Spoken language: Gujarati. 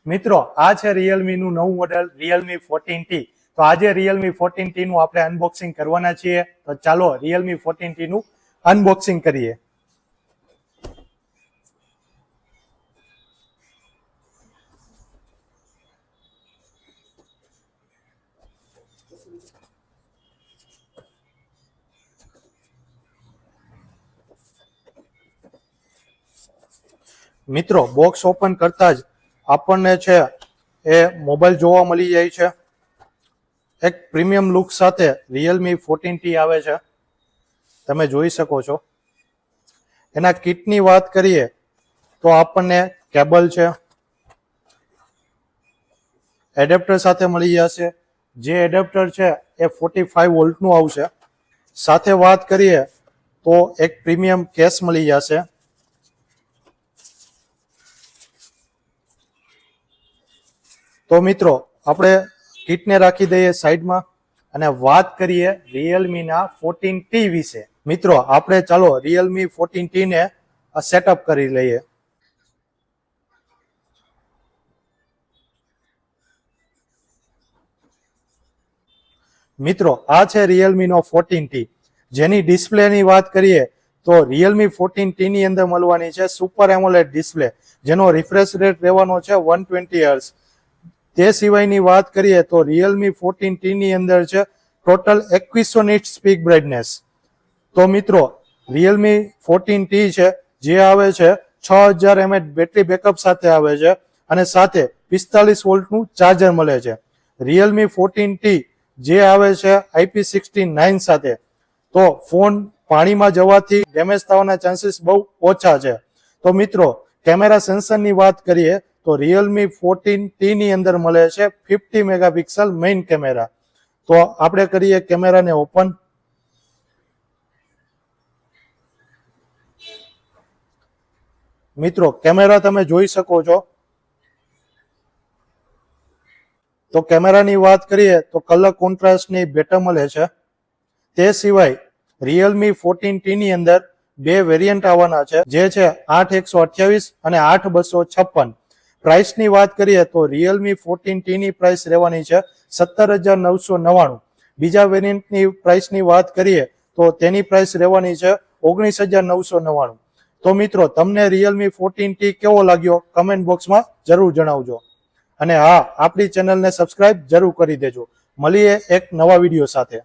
મિત્રો આ છે Realme નું નવું મોડેલ Realme 14T. તો આજે Realme 14T નું આપણે અનબોક્સિંગ કરવાના છીએ. તો ચાલો Realme 14T નું અનબોક્સિંગ કરીએ. મિત્રો બોક્સ ઓપન કરતા જ આપણને છે એ મોબાઈલ જોવા મળી જાય છે. એક પ્રીમિયમ લુક સાથે Realme 14T આવે છે, તમે જોઈ શકો છો. એના કિટની વાત કરીએ તો આપણને કેબલ છે, એડેપ્ટર સાથે મળી જશે. જે એડેપ્ટર છે એ 45 વોલ્ટનું આવશે. સાથે વાત કરીએ તો એક પ્રીમિયમ કેસ મળી જશે. તો મિત્રો આપણે કિટને રાખી દઈએ સાઈડમાં અને વાત કરીએ Realme ના 14T વિશે. મિત્રો આપણે ચાલો Realme 14T ને સેટઅપ કરી લઈએ. મિત્રો આ છે Realme નો 14T. જેની ડિસ્પ્લેની વાત કરીએ તો Realme 14T ની અંદર મળવાની છે સુપર એમોલેડ ડિસ્પ્લે, જેનો રિફ્રેશ રેટ રહેવાનો છે 120 હર્ટ્ઝ. તે સિવાયની વાત કરીએ તો Realme 14T ની અંદર છે ટોટલ 2100 નિટ્સ પીક બ્રાઇટનેસ. તો મિત્રો Realme 14T છે જે આવે છે 6000 mAh બેટરી બેકઅપ સાથે આવે છે અને સાથે 45 વોલ્ટનું ચાર્જર મળે છે. Realme 14T જે આવે છે IP69 સાથે. તો ફોન પાણીમાં જવાથી ડેમેજ થવાના ચાન્સીસ બહુ ઓછા છે. તો મિત્રો કેમેરા સેન્સરની વાત કરીએ તો Realme 14T ની અંદર મળે છે 50 મેગાપિક્સલ મેઇન કેમેરા. તો આપણે કરીએ કેમેરાને ઓપન. મિત્રો કેમેરા તમે જોઈ શકો છો. તો કેમેરાની વાત કરીએ તો કલર કોન્ટ્રાસ્ટની બેટર મળે છે. તે સિવાય Realme 14T ની અંદર બે વેરિયન્ટ આવવાના છે, જે છે 8128 અને 8256. પ્રાઇસની વાત કરીએ તો Realme 14T ની પ્રાઇસ રહેવાની છે 17,999. બીજા વેરિયન્ટની પ્રાઇસની વાત કરીએ તો તેની પ્રાઇસ રહેવાની છે 19,999. તો મિત્રો તમને Realme 14T કેવો લાગ્યો કમેન્ટ બોક્સમાં જરૂર જણાવજો. અને હા, આપણી ચેનલને સબસ્ક્રાઇબ જરૂર કરી દેજો. મળીએ એક નવા વિડીયો સાથે.